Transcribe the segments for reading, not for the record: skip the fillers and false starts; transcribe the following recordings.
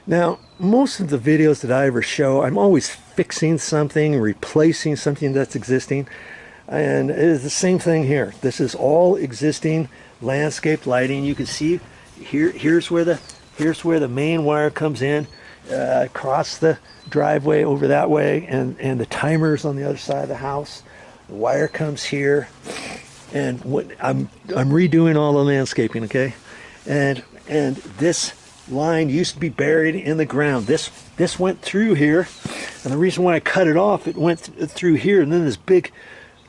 Now, most of the videos that I ever show, I'm always fixing something, replacing something that's existing. And it is the same thing here. This is all existing landscape lighting. You can see here's where the main wire comes in, across the driveway over that way, and the timer's on the other side of the house. The wire comes here, and I'm redoing all the landscaping, okay? And this line used to be buried in the ground. This went through here, and the reason why I cut it off, it went through here, and then this big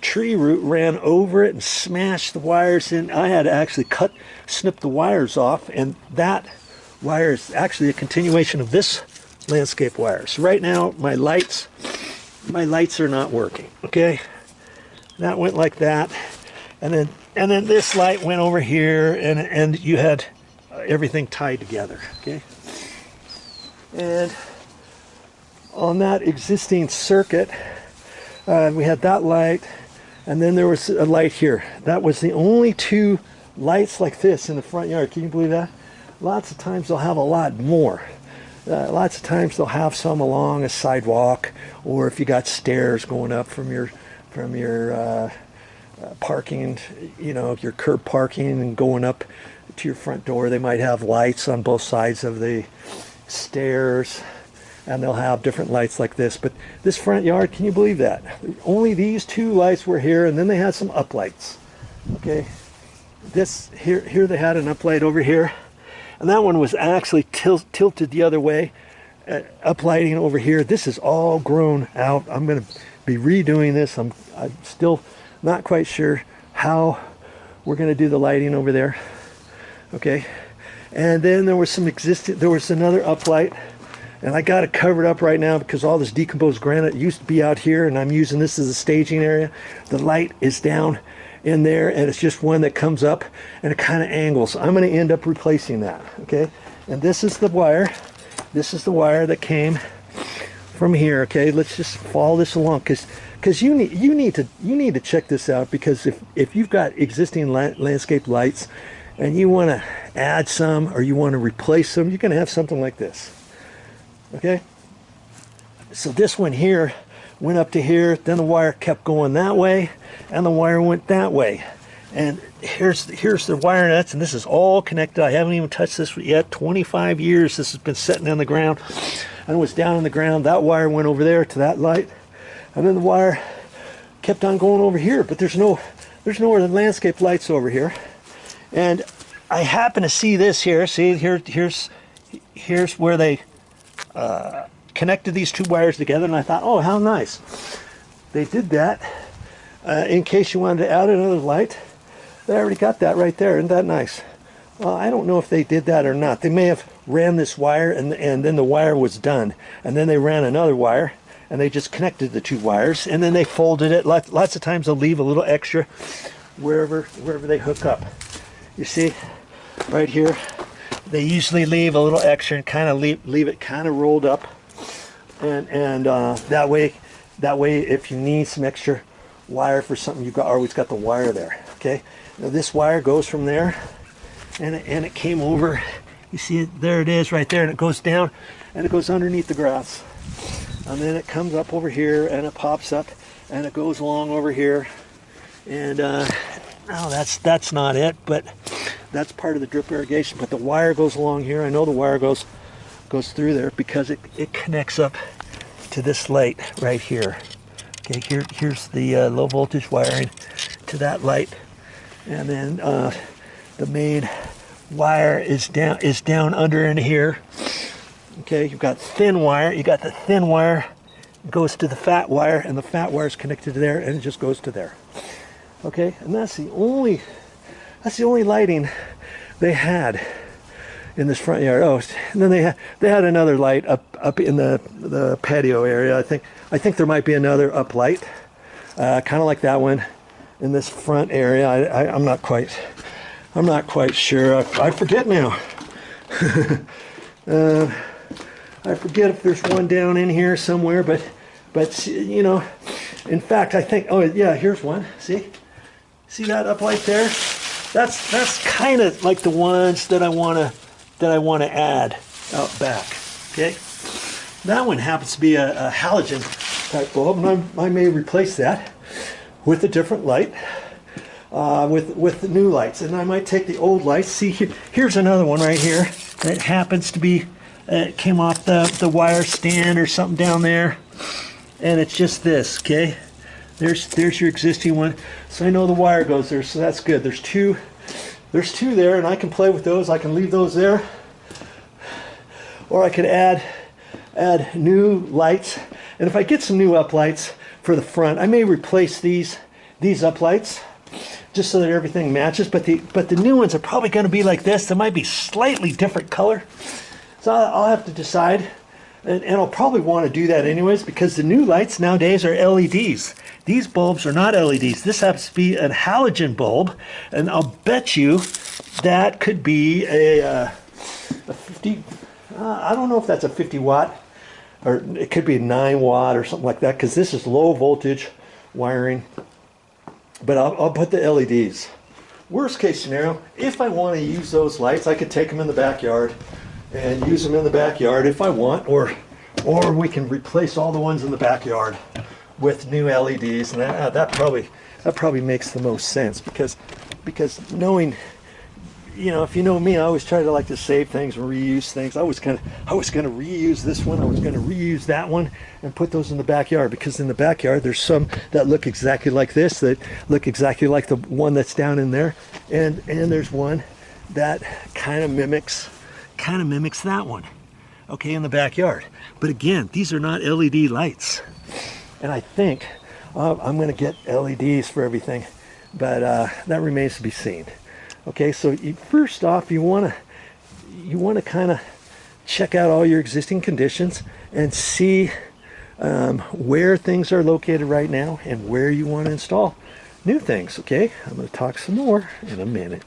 tree root ran over it and smashed the wires in. I had to actually snip the wires off, and that wire is actually a continuation of this landscape wire. So right now my lights are not working, okay? That went like that, and then this light went over here, and you had everything tied together, okay? And on that existing circuit, we had that light, and then there was a light here. That was the only two lights like this in the front yard. Can you believe that? Lots of times they'll have a lot more. Lots of times they'll have some along a sidewalk, or if you got stairs going up from your parking, you know, your curb parking and going up to your front door, they might have lights on both sides of the stairs, and they'll have different lights like this. But this front yard, can you believe that? Only these two lights were here, and then they had some uplights. Okay, this here they had an uplight over here, and that one was actually tilted the other way, uplighting over here. This is all grown out. I'm going to be redoing this. I'm still not quite sure how we're going to do the lighting over there. Okay, and then there was another uplight, and I got it covered up right now because all this decomposed granite used to be out here, and I'm using this as a staging area. The light is down in there, and it's just one that comes up, and it kind of angles. I'm going to end up replacing that. Okay, and this is the wire. This is the wire that came from here. Okay, let's just follow this along, because you need to check this out, because if you've got existing landscape lights and you want to add some, or you want to replace them, you're going to have something like this. Okay, so this one here went up to here, then the wire kept going that way, and the wire went that way, and here's the wire nuts, and this is all connected. I haven't even touched this yet. 25 years this has been sitting on the ground, and it was down on the ground. That wire went over there to that light, and then the wire kept on going over here, but there's no other landscape lights over here. And I happen to see this here. See, here's where they connected these two wires together, and I thought, oh, how nice. They did that in case you wanted to add another light. They already got that right there. Isn't that nice? Well, I don't know if they did that or not. They may have ran this wire, and then the wire was done, and then they ran another wire, and they just connected the two wires, and then they folded it. Lots of times they'll leave a little extra wherever they hook up. You see, right here, they usually leave a little extra and kind of leave it kind of rolled up, and that way if you need some extra wire for something, you've always got the wire there. Okay, now this wire goes from there, and it came over. You see it, there it is right there, and it goes down, and it goes underneath the grass, and then it comes up over here, and it pops up, and it goes along over here, and no, that's not it, but that's part of the drip irrigation. But the wire goes along here. I know the wire goes through there because it connects up to this light right here. Okay, here's the low voltage wiring to that light, and then the main wire is down under in here. Okay, you've got thin wire. You got the thin wire goes to the fat wire, and the fat wire is connected to there, and it just goes to there. Okay, and that's the only lighting they had in this front yard. Oh, and then they had another light up in the patio area. I think there might be another up light, kind of like that one in this front area. I'm not quite sure. I forget now. I forget if there's one down in here somewhere, but you know, in fact, I think, oh yeah, here's one. See that uplight there? That's kind of like the ones that I want to add out back. Okay, that one happens to be a halogen type bulb, and I may replace that with a different light, with the new lights. And I might take the old lights. See, here's another one right here that happens to be, it came off the wire stand or something down there, and it's just this. Okay, there's your existing one. So I know the wire goes there, so that's good. There's two there, and I can play with those. I can leave those there, or I could add new lights. And if I get some new uplights for the front, I may replace these uplights just so that everything matches. But the new ones are probably going to be like this. They might be slightly different color, so I'll have to decide. And I'll probably want to do that anyways, because the new lights nowadays are LEDs. These bulbs are not LEDs. This happens to be a halogen bulb, and I'll bet you that could be a 50. I don't know if that's a 50 watt, or it could be a 9 watt or something like that, because this is low voltage wiring. But I'll put the LEDs. Worst case scenario, if I want to use those lights, I could take them in the backyard and use them in the backyard if I want, or we can replace all the ones in the backyard with new LEDs, and that probably makes the most sense, because knowing, you know, if you know me, I always try to like to save things and reuse things. I was going to reuse this one, I was going to reuse that one, and put those in the backyard, because in the backyard there's some that look exactly like this, that look exactly like the one that's down in there, and there's one that kind of mimics that one, okay, in the backyard. But again, these are not LED lights, and I think I'm going to get LEDs for everything, but that remains to be seen. Okay, so first off, you want to kind of check out all your existing conditions and see where things are located right now and where you want to install new things. Okay, I'm going to talk some more in a minute.